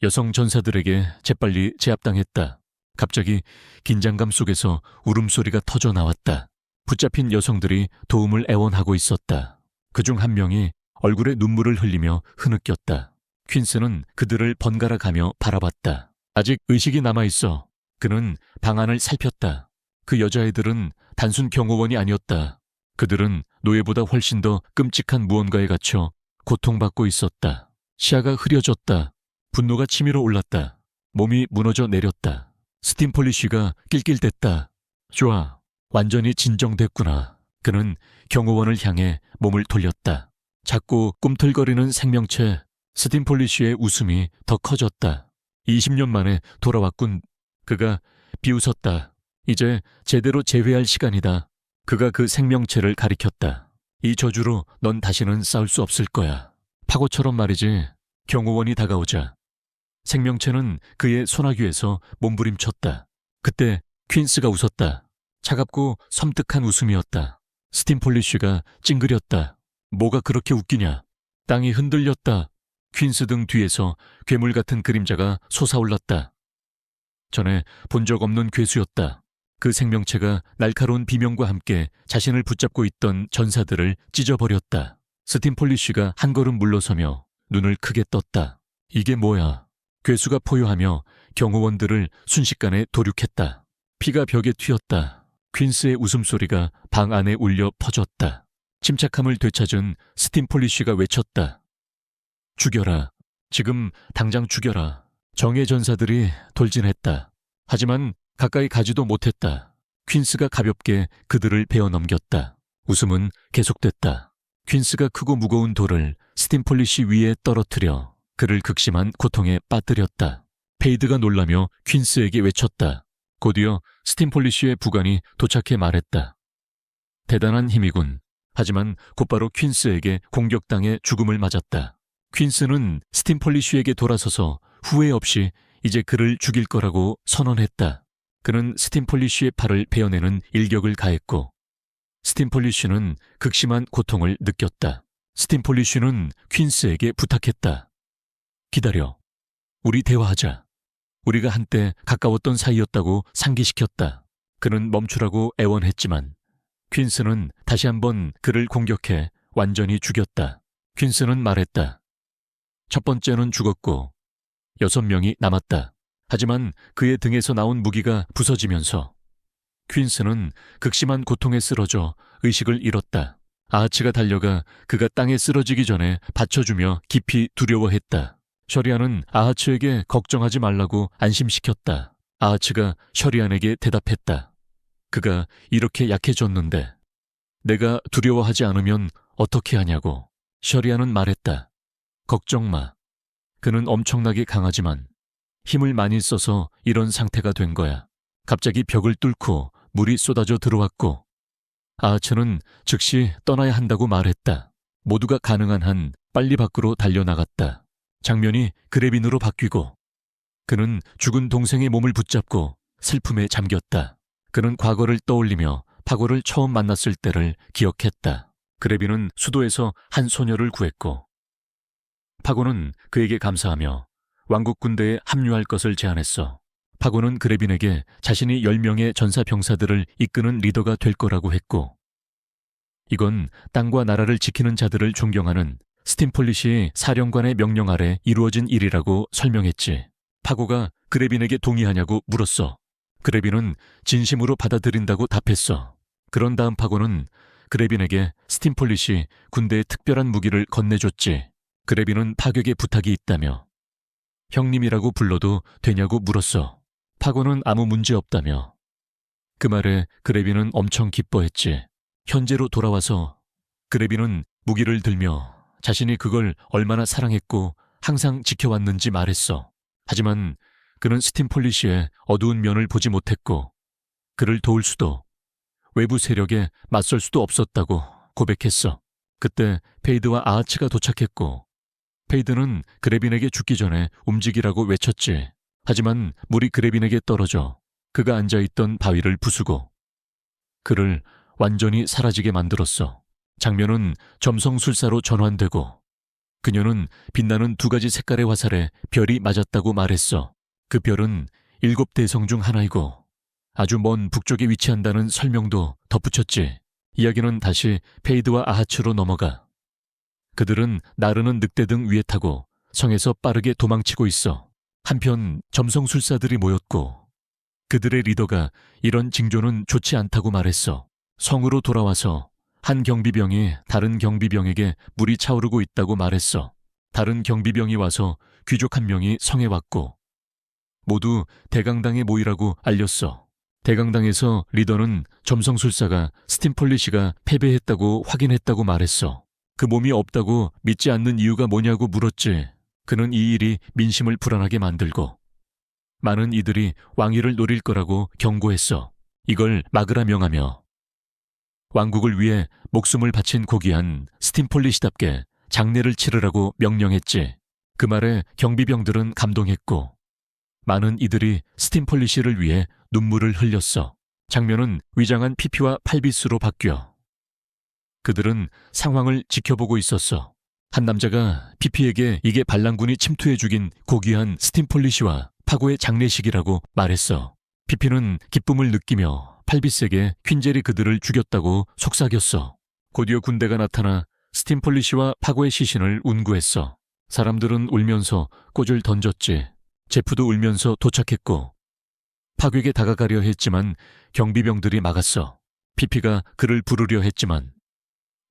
여성 전사들에게 재빨리 제압당했다. 갑자기 긴장감 속에서 울음소리가 터져 나왔다. 붙잡힌 여성들이 도움을 애원하고 있었다. 그중 한 명이 얼굴에 눈물을 흘리며 흐느꼈다. 퀸스는 그들을 번갈아 가며 바라봤다. 아직 의식이 남아있어. 그는 방안을 살폈다. 그 여자애들은 단순 경호원이 아니었다. 그들은 노예보다 훨씬 더 끔찍한 무언가에 갇혀 고통받고 있었다. 시야가 흐려졌다. 분노가 치밀어 올랐다. 몸이 무너져 내렸다. 스팀폴리쉬가 낄낄댔다. 좋아. 완전히 진정됐구나. 그는 경호원을 향해 몸을 돌렸다. 작고 꿈틀거리는 생명체. 스팀폴리쉬의 웃음이 더 커졌다. 20년 만에 돌아왔군. 그가 비웃었다. 이제 제대로 재회할 시간이다. 그가 그 생명체를 가리켰다. 이 저주로 넌 다시는 싸울 수 없을 거야. 파고처럼 말이지. 경호원이 다가오자 생명체는 그의 소나귀에서 몸부림쳤다. 그때 퀸스가 웃었다. 차갑고 섬뜩한 웃음이었다. 스팀폴리쉬가 찡그렸다. 뭐가 그렇게 웃기냐? 땅이 흔들렸다. 퀸스 등 뒤에서 괴물 같은 그림자가 솟아올랐다. 전에 본 적 없는 괴수였다. 그 생명체가 날카로운 비명과 함께 자신을 붙잡고 있던 전사들을 찢어버렸다. 스팀폴리쉬가 한 걸음 물러서며 눈을 크게 떴다. 이게 뭐야? 괴수가 포효하며 경호원들을 순식간에 도륙했다. 피가 벽에 튀었다. 퀸스의 웃음소리가 방 안에 울려 퍼졌다. 침착함을 되찾은 스팀폴리쉬가 외쳤다. 죽여라. 지금 당장 죽여라. 정의 전사들이 돌진했다. 하지만 가까이 가지도 못했다. 퀸스가 가볍게 그들을 베어 넘겼다. 웃음은 계속됐다. 퀸스가 크고 무거운 돌을 스팀폴리쉬 위에 떨어뜨려 그를 극심한 고통에 빠뜨렸다. 페이드가 놀라며 퀸스에게 외쳤다. 곧이어 스팀폴리쉬의 부관이 도착해 말했다. 대단한 힘이군. 하지만 곧바로 퀸스에게 공격당해 죽음을 맞았다. 퀸스는 스팀폴리쉬에게 돌아서서 후회 없이 이제 그를 죽일 거라고 선언했다. 그는 스팀폴리쉬의 팔을 베어내는 일격을 가했고 스팀폴리쉬는 극심한 고통을 느꼈다. 스팀폴리쉬는 퀸스에게 부탁했다. 기다려. 우리 대화하자. 우리가 한때 가까웠던 사이였다고 상기시켰다. 그는 멈추라고 애원했지만 퀸스는 다시 한번 그를 공격해 완전히 죽였다. 퀸스는 말했다. 첫 번째는 죽었고 6명이 남았다. 하지만 그의 등에서 나온 무기가 부서지면서 퀸스는 극심한 고통에 쓰러져 의식을 잃었다. 아하츠가 달려가 그가 땅에 쓰러지기 전에 받쳐주며 깊이 두려워했다. 셔리안은 아하츠에게 걱정하지 말라고 안심시켰다. 아하츠가 셔리안에게 대답했다. 그가 이렇게 약해졌는데 내가 두려워하지 않으면 어떻게 하냐고. 셔리안은 말했다. 걱정 마. 그는 엄청나게 강하지만 힘을 많이 써서 이런 상태가 된 거야. 갑자기 벽을 뚫고 물이 쏟아져 들어왔고 아하츠는 즉시 떠나야 한다고 말했다. 모두가 가능한 한 빨리 밖으로 달려나갔다. 장면이 그레빈으로 바뀌고 그는 죽은 동생의 몸을 붙잡고 슬픔에 잠겼다. 그는 과거를 떠올리며 파고를 처음 만났을 때를 기억했다. 그레빈은 수도에서 한 소녀를 구했고 파고는 그에게 감사하며 왕국 군대에 합류할 것을 제안했어. 파고는 그레빈에게 자신이 10명의 전사 병사들을 이끄는 리더가 될 거라고 했고 이건 땅과 나라를 지키는 자들을 존경하는 스팀폴리쉬 사령관의 명령 아래 이루어진 일이라고 설명했지. 파고가 그레빈에게 동의하냐고 물었어. 그레빈은 진심으로 받아들인다고 답했어. 그런 다음 파고는 그레빈에게 스팀폴리쉬 군대의 특별한 무기를 건네줬지. 그레빈은 파격에 부탁이 있다며 형님이라고 불러도 되냐고 물었어. 파고는 아무 문제 없다며. 그 말에 그레빈은 엄청 기뻐했지. 현재로 돌아와서 그레빈은 무기를 들며 자신이 그걸 얼마나 사랑했고 항상 지켜왔는지 말했어. 하지만 그는 스팀폴리쉬의 어두운 면을 보지 못했고 그를 도울 수도 외부 세력에 맞설 수도 없었다고 고백했어. 그때 페이드와 아하츠가 도착했고 페이드는 그레빈에게 죽기 전에 움직이라고 외쳤지. 하지만 물이 그레빈에게 떨어져 그가 앉아있던 바위를 부수고 그를 완전히 사라지게 만들었어. 장면은 점성술사로 전환되고 그녀는 빛나는 2가지 색깔의 화살에 별이 맞았다고 말했어. 그 별은 7대성 중 하나이고 아주 먼 북쪽에 위치한다는 설명도 덧붙였지. 이야기는 다시 페이드와 아하츠로 넘어가. 그들은 나르는 늑대 등 위에 타고 성에서 빠르게 도망치고 있어. 한편 점성술사들이 모였고 그들의 리더가 이런 징조는 좋지 않다고 말했어. 성으로 돌아와서 한 경비병이 다른 경비병에게 물이 차오르고 있다고 말했어. 다른 경비병이 와서 귀족 한 명이 성에 왔고 모두 대강당에 모이라고 알렸어. 대강당에서 리더는 점성술사가 스팀폴리쉬가 패배했다고 확인했다고 말했어. 그 몸이 없다고 믿지 않는 이유가 뭐냐고 물었지. 그는 이 일이 민심을 불안하게 만들고 많은 이들이 왕위를 노릴 거라고 경고했어. 이걸 막으라 명하며 왕국을 위해 목숨을 바친 고귀한 스팀폴리쉬답게 장례를 치르라고 명령했지. 그 말에 경비병들은 감동했고 많은 이들이 스팀폴리쉬를 위해 눈물을 흘렸어. 장면은 위장한 피피와 팔비스로 바뀌어 그들은 상황을 지켜보고 있었어. 한 남자가 피피에게 이게 반란군이 침투해 죽인 고귀한 스팀폴리시와 파고의 장례식이라고 말했어. 피피는 기쁨을 느끼며 팔비스에게 퀸젤이 그들을 죽였다고 속삭였어. 곧이어 군대가 나타나 스팀폴리시와 파고의 시신을 운구했어. 사람들은 울면서 꽃을 던졌지. 제프도 울면서 도착했고 파괴에게 다가가려 했지만 경비병들이 막았어. 피피가 그를 부르려 했지만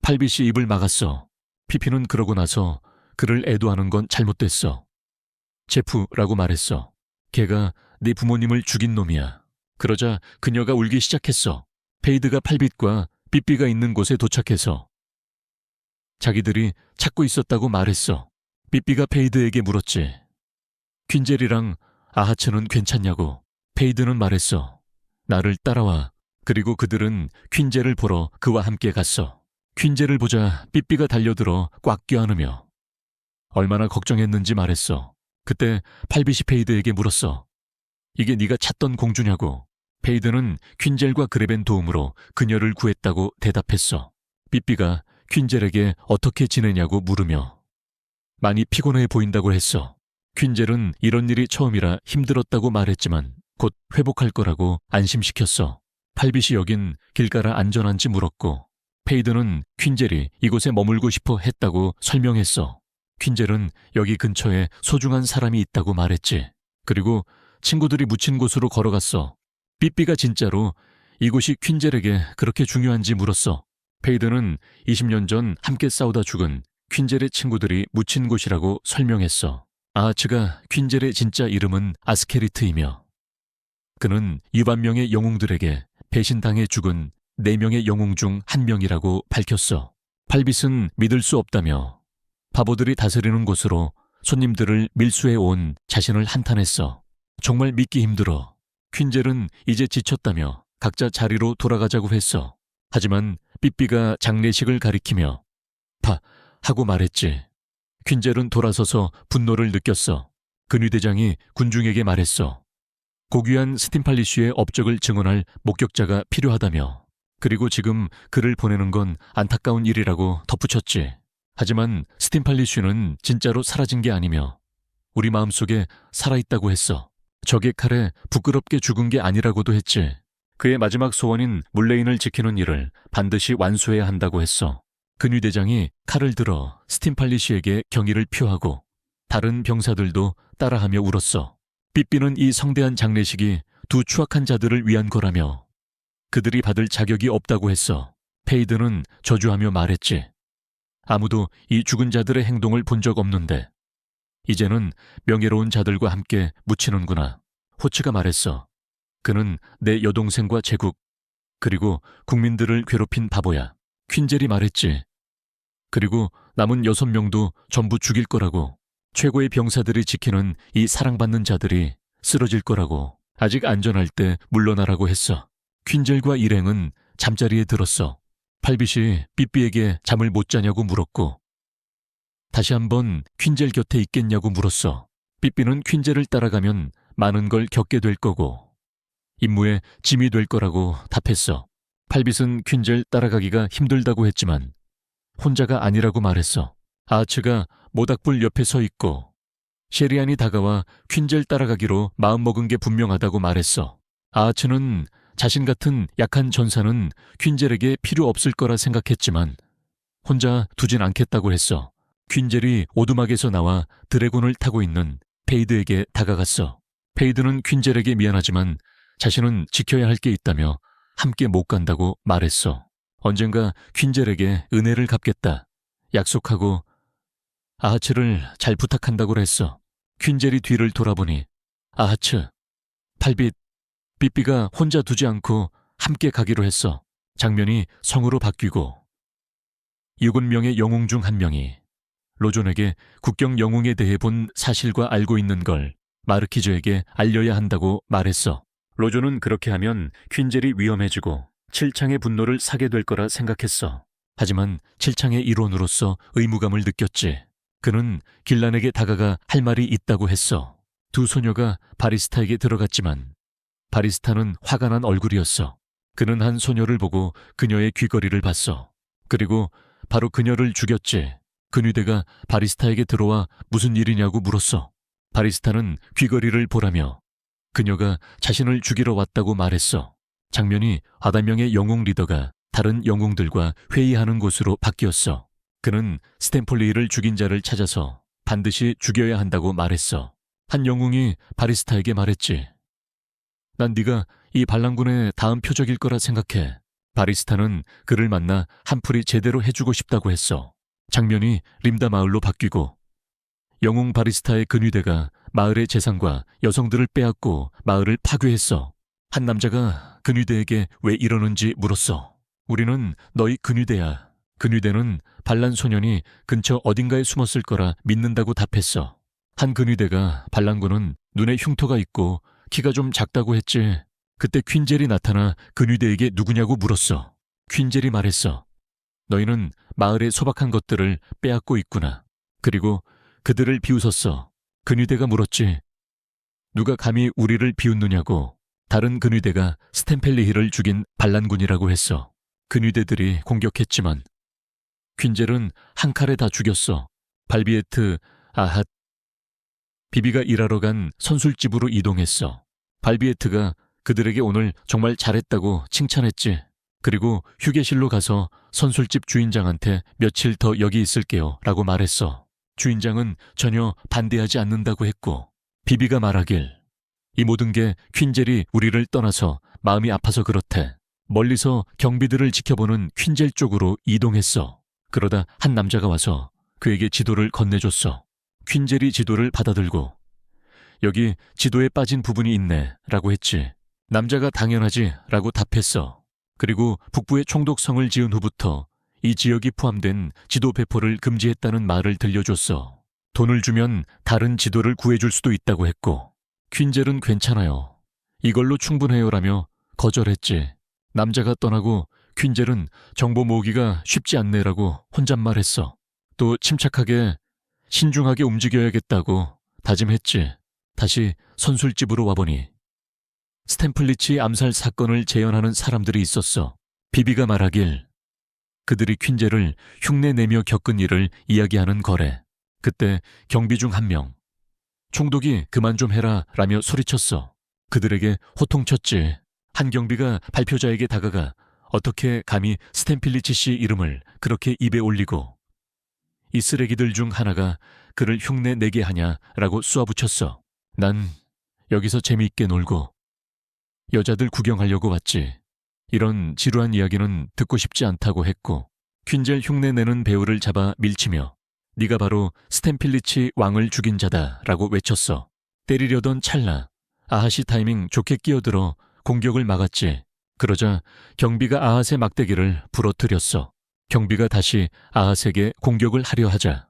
팔빗이 입을 막았어. 피피는 그러고 나서 그를 애도하는 건 잘못됐어. 제프라고 말했어. 걔가 네 부모님을 죽인 놈이야. 그러자 그녀가 울기 시작했어. 페이드가 팔빗과 삐삐가 있는 곳에 도착해서 자기들이 찾고 있었다고 말했어. 삐삐가 페이드에게 물었지. 퀸젤이랑 아하츠는 괜찮냐고. 페이드는 말했어. 나를 따라와. 그리고 그들은 퀸젤을 보러 그와 함께 갔어. 퀸젤을 보자 삐삐가 달려들어 꽉 껴안으며 얼마나 걱정했는지 말했어. 그때 팔빗이 페이드에게 물었어. 이게 네가 찾던 공주냐고. 페이드는 퀸젤과 그레벤 도움으로 그녀를 구했다고 대답했어. 삐삐가 퀸젤에게 어떻게 지내냐고 물으며 많이 피곤해 보인다고 했어. 퀸젤은 이런 일이 처음이라 힘들었다고 말했지만 곧 회복할 거라고 안심시켰어. 팔빗이 여긴 길가라 안전한지 물었고 페이드는 퀸젤이 이곳에 머물고 싶어 했다고 설명했어. 퀸젤은 여기 근처에 소중한 사람이 있다고 말했지. 그리고 친구들이 묻힌 곳으로 걸어갔어. 삐삐가 진짜로 이곳이 퀸젤에게 그렇게 중요한지 물었어. 페이드는 20년 전 함께 싸우다 죽은 퀸젤의 친구들이 묻힌 곳이라고 설명했어. 아하츠가 퀸젤의 진짜 이름은 아스케리트이며 그는 2만명의 영웅들에게 배신당해 죽은 4명의 영웅 중 1명이라고 밝혔어. 팔빗은 믿을 수 없다며 바보들이 다스리는 곳으로 손님들을 밀수해 온 자신을 한탄했어. 정말 믿기 힘들어. 퀸젤은 이제 지쳤다며 각자 자리로 돌아가자고 했어. 하지만 삐삐가 장례식을 가리키며 하고 말했지. 퀸젤은 돌아서서 분노를 느꼈어. 근위대장이 군중에게 말했어. 고귀한 스팀팔리쉬의 업적을 증언할 목격자가 필요하다며. 그리고 지금 그를 보내는 건 안타까운 일이라고 덧붙였지. 하지만 스팀팔리쉬는 진짜로 사라진 게 아니며 우리 마음속에 살아있다고 했어. 적의 칼에 부끄럽게 죽은 게 아니라고도 했지. 그의 마지막 소원인 물레인을 지키는 일을 반드시 완수해야 한다고 했어. 근위대장이 칼을 들어 스팀팔리쉬에게 경의를 표하고 다른 병사들도 따라하며 울었어. 삐삐는 이 성대한 장례식이 두 추악한 자들을 위한 거라며 그들이 받을 자격이 없다고 했어. 페이드는 저주하며 말했지. 아무도 이 죽은 자들의 행동을 본 적 없는데 이제는 명예로운 자들과 함께 묻히는구나. 호츠가 말했어. 그는 내 여동생과 제국 그리고 국민들을 괴롭힌 바보야. 퀸젤이 말했지. 그리고 남은 6명도 전부 죽일 거라고. 최고의 병사들이 지키는 이 사랑받는 자들이 쓰러질 거라고. 아직 안전할 때 물러나라고 했어. 퀸젤과 일행은 잠자리에 들었어. 팔빗이 삐삐에게 잠을 못 자냐고 물었고 다시 한번 퀸젤 곁에 있겠냐고 물었어. 삐삐는 퀸젤을 따라가면 많은 걸 겪게 될 거고 임무에 짐이 될 거라고 답했어. 팔빗은 퀸젤 따라가기가 힘들다고 했지만 혼자가 아니라고 말했어. 아하츠가 모닥불 옆에 서 있고 셰리안이 다가와 퀸젤 따라가기로 마음먹은 게 분명하다고 말했어. 아하츠는 자신 같은 약한 전사는 퀸젤에게 필요 없을 거라 생각했지만 혼자 두진 않겠다고 했어. 퀸젤이 오두막에서 나와 드래곤을 타고 있는 페이드에게 다가갔어. 페이드는 퀸젤에게 미안하지만 자신은 지켜야 할 게 있다며 함께 못 간다고 말했어. 언젠가 퀸젤에게 은혜를 갚겠다. 약속하고 아하츠를 잘 부탁한다고 했어. 퀸젤이 뒤를 돌아보니 아하츠, 팔빗, 삐삐가 혼자 두지 않고 함께 가기로 했어. 장면이 성으로 바뀌고 70명의 영웅 중 1명이 로존에게 국경 영웅에 대해 본 사실과 알고 있는 걸 마르키즈에게 알려야 한다고 말했어. 로존은 그렇게 하면 퀸젤이 위험해지고 칠창의 분노를 사게 될 거라 생각했어. 하지만 칠창의 일원으로서 의무감을 느꼈지. 그는 길란에게 다가가 할 말이 있다고 했어. 두 소녀가 바리스타에게 들어갔지만 바리스타는 화가 난 얼굴이었어. 그는 한 소녀를 보고 그녀의 귀걸이를 봤어. 그리고 바로 그녀를 죽였지. 근위대가 바리스타에게 들어와 무슨 일이냐고 물었어. 바리스타는 귀걸이를 보라며 그녀가 자신을 죽이러 왔다고 말했어. 장면이 아다명의 영웅 리더가 다른 영웅들과 회의하는 곳으로 바뀌었어. 그는 스탠폴리를 죽인 자를 찾아서 반드시 죽여야 한다고 말했어. 한 영웅이 바리스타에게 말했지. 난 네가 이 반란군의 다음 표적일 거라 생각해. 바리스타는 그를 만나 한풀이 제대로 해주고 싶다고 했어. 장면이 림다 마을로 바뀌고 영웅 바리스타의 근위대가 마을의 재산과 여성들을 빼앗고 마을을 파괴했어. 한 남자가 근위대에게 왜 이러는지 물었어. 우리는 너희 근위대야. 근위대는 반란 소년이 근처 어딘가에 숨었을 거라 믿는다고 답했어. 한 근위대가 반란군은 눈에 흉터가 있고 키가 좀 작다고 했지. 그때 퀸젤이 나타나 근위대에게 누구냐고 물었어. 퀸젤이 말했어. 너희는 마을의 소박한 것들을 빼앗고 있구나. 그리고 그들을 비웃었어. 근위대가 물었지. 누가 감히 우리를 비웃느냐고. 다른 근위대가 스탠펠리힐을 죽인 반란군이라고 했어. 근위대들이 공격했지만 퀸젤은 한 칼에 다 죽였어. 발비에트, 아핫. 비비가 일하러 간 선술집으로 이동했어. 발비에트가 그들에게 오늘 정말 잘했다고 칭찬했지. 그리고 휴게실로 가서 선술집 주인장한테 며칠 더 여기 있을게요 라고 말했어. 주인장은 전혀 반대하지 않는다고 했고 비비가 말하길 이 모든 게 퀸젤이 우리를 떠나서 마음이 아파서 그렇대. 멀리서 경비들을 지켜보는 퀸젤 쪽으로 이동했어. 그러다 한 남자가 와서 그에게 지도를 건네줬어. 퀸젤이 지도를 받아들고 여기 지도에 빠진 부분이 있네 라고 했지. 남자가 당연하지 라고 답했어. 그리고 북부의 총독성을 지은 후부터 이 지역이 포함된 지도 배포를 금지했다는 말을 들려줬어. 돈을 주면 다른 지도를 구해줄 수도 있다고 했고 퀸젤은 괜찮아요. 이걸로 충분해요라며 거절했지. 남자가 떠나고 퀸젤은 정보 모으기가 쉽지 않네라고 혼잣말했어. 또 침착하게 신중하게 움직여야겠다고 다짐했지. 다시 선술집으로 와보니 스탬플리치 암살 사건을 재현하는 사람들이 있었어. 비비가 말하길 그들이 퀸젤을 흉내내며 겪은 일을 이야기하는 거래. 그때 경비 중 한 명 총독이 그만 좀 해라 라며 소리쳤어. 그들에게 호통쳤지. 한 경비가 발표자에게 다가가 어떻게 감히 스탬필리치 씨 이름을 그렇게 입에 올리고 이 쓰레기들 중 하나가 그를 흉내내게 하냐라고 쏘아붙였어. 난 여기서 재미있게 놀고 여자들 구경하려고 왔지. 이런 지루한 이야기는 듣고 싶지 않다고 했고 퀸젤 흉내내는 배우를 잡아 밀치며 네가 바로 스탬필리치 왕을 죽인 자다라고 외쳤어. 때리려던 찰나 아핫이 타이밍 좋게 끼어들어 공격을 막았지. 그러자 경비가 아핫의 막대기를 부러뜨렸어. 경비가 다시 아핫에게 공격을 하려 하자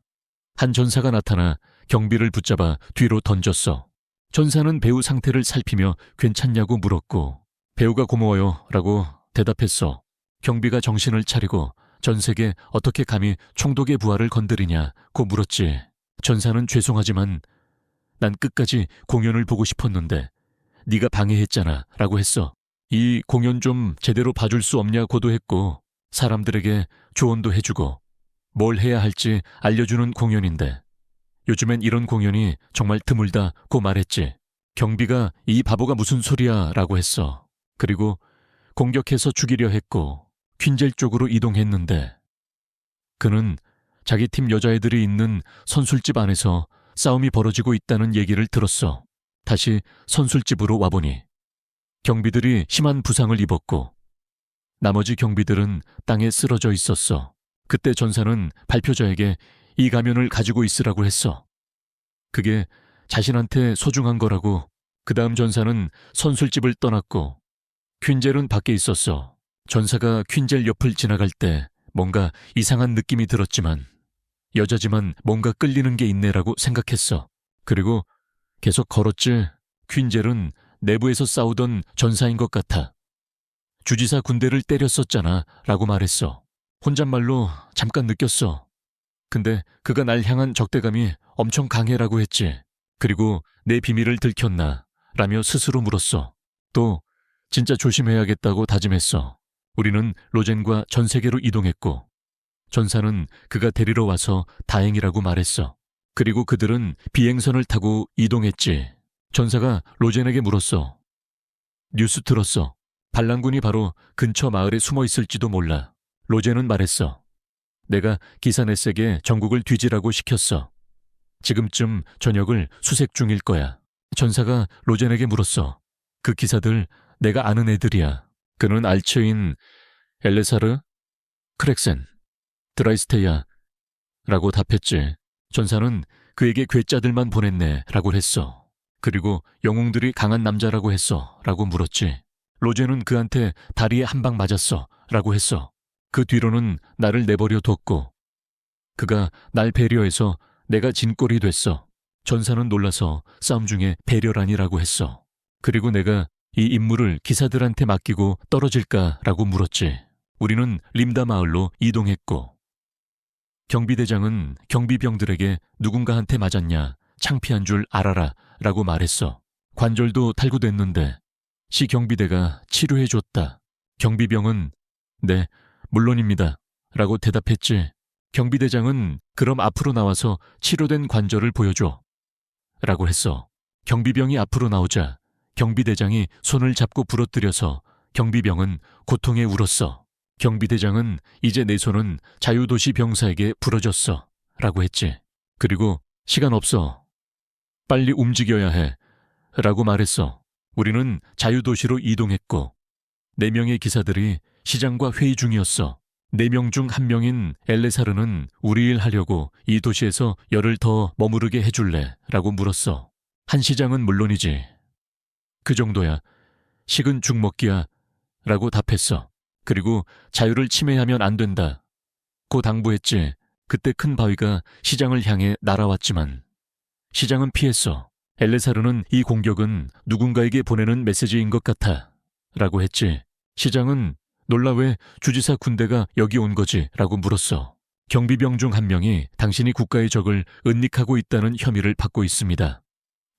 한 전사가 나타나 경비를 붙잡아 뒤로 던졌어. 전사는 배우 상태를 살피며 괜찮냐고 물었고 배우가 고마워요 라고 대답했어. 경비가 정신을 차리고 전색에 어떻게 감히 총독의 부하를 건드리냐고 물었지. 전사는 죄송하지만 난 끝까지 공연을 보고 싶었는데 네가 방해했잖아 라고 했어. 이 공연 좀 제대로 봐줄 수 없냐고도 했고 사람들에게 조언도 해주고 뭘 해야 할지 알려주는 공연인데 요즘엔 이런 공연이 정말 드물다고 말했지. 경비가 이 바보가 무슨 소리야 라고 했어. 그리고 공격해서 죽이려 했고 퀸젤 쪽으로 이동했는데 그는 자기 팀 여자애들이 있는 선술집 안에서 싸움이 벌어지고 있다는 얘기를 들었어. 다시 선술집으로 와보니 경비들이 심한 부상을 입었고 나머지 경비들은 땅에 쓰러져 있었어. 그때 전사는 발표자에게 이 가면을 가지고 있으라고 했어. 그게 자신한테 소중한 거라고. 그 다음 전사는 선술집을 떠났고 퀸젤은 밖에 있었어. 전사가 퀸젤 옆을 지나갈 때 뭔가 이상한 느낌이 들었지만 여자지만 뭔가 끌리는 게 있네라고 생각했어. 그리고 계속 걸었지. 퀸젤은 내부에서 싸우던 전사인 것 같아. 주지사 군대를 때렸었잖아 라고 말했어. 혼잣말로 잠깐 느꼈어. 근데 그가 날 향한 적대감이 엄청 강해라고 했지. 그리고 내 비밀을 들켰나 라며 스스로 물었어. 또 진짜 조심해야겠다고 다짐했어. 우리는 로젠과 전 세계로 이동했고 전사는 그가 데리러 와서 다행이라고 말했어. 그리고 그들은 비행선을 타고 이동했지. 전사가 로젠에게 물었어. 뉴스 들었어. 반란군이 바로 근처 마을에 숨어 있을지도 몰라. 로젠은 말했어. 내가 기사넷에게 전국을 뒤지라고 시켰어. 지금쯤 저녁을 수색 중일 거야. 전사가 로젠에게 물었어. 그 기사들 내가 아는 애들이야. 그는 알츠인 엘레사르, 크렉센, 드라이스테야 라고 답했지. 전사는 그에게 괴짜들만 보냈네 라고 했어. 그리고 영웅들이 강한 남자라고 했어 라고 물었지. 로제는 그한테 다리에 한 방 맞았어 라고 했어. 그 뒤로는 나를 내버려 뒀고 그가 날 배려해서 내가 진꼴이 됐어. 전사는 놀라서 싸움 중에 배려라니라고 했어. 그리고 내가 이 임무를 기사들한테 맡기고 떨어질까라고 물었지. 우리는 림다 마을로 이동했고 경비대장은 경비병들에게 누군가한테 맞았냐 창피한 줄 알아라 라고 말했어. 관절도 탈구됐는데 시 경비대가 치료해줬다. 경비병은 네, 물론입니다 라고 대답했지. 경비대장은 그럼 앞으로 나와서 치료된 관절을 보여줘 라고 했어. 경비병이 앞으로 나오자 경비대장이 손을 잡고 부러뜨려서 경비병은 고통에 울었어. 경비대장은 이제 내 손은 자유도시 병사에게 부러졌어 라고 했지. 그리고 시간 없어. 빨리 움직여야 해 라고 말했어. 우리는 자유도시로 이동했고 4명의 기사들이 시장과 회의 중이었어. 4명 중 1명인 엘레사르는 우리 일 하려고 이 도시에서 열흘 더 머무르게 해줄래? 라고 물었어. 한 시장은 물론이지. 그 정도야. 식은 죽 먹기야. 라고 답했어. 그리고 자유를 침해하면 안 된다. 고 당부했지. 그때 큰 바위가 시장을 향해 날아왔지만 시장은 피했어. 엘레사르는 이 공격은 누군가에게 보내는 메시지인 것 같아. 라고 했지. 시장은 놀라 왜 주지사 군대가 여기 온 거지? 라고 물었어. 경비병 중 1명이 당신이 국가의 적을 은닉하고 있다는 혐의를 받고 있습니다.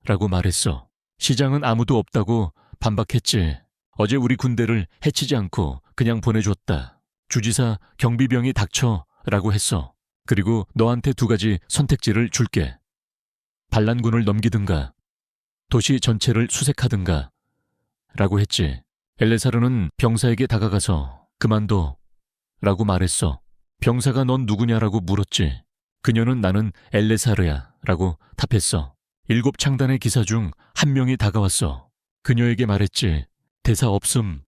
라고 말했어. 시장은 아무도 없다고 반박했지. 어제 우리 군대를 해치지 않고 그냥 보내줬다. 주지사 경비병이 닥쳐 라고 했어. 그리고 너한테 2가지 선택지를 줄게. 반란군을 넘기든가 도시 전체를 수색하든가 라고 했지. 엘레사르는 병사에게 다가가서 그만둬 라고 말했어. 병사가 넌 누구냐라고 물었지. 그녀는 나는 엘레사르야 라고 답했어. 7 창단의 기사 중 1명이 다가왔어. 그녀에게 말했지. 대사 없음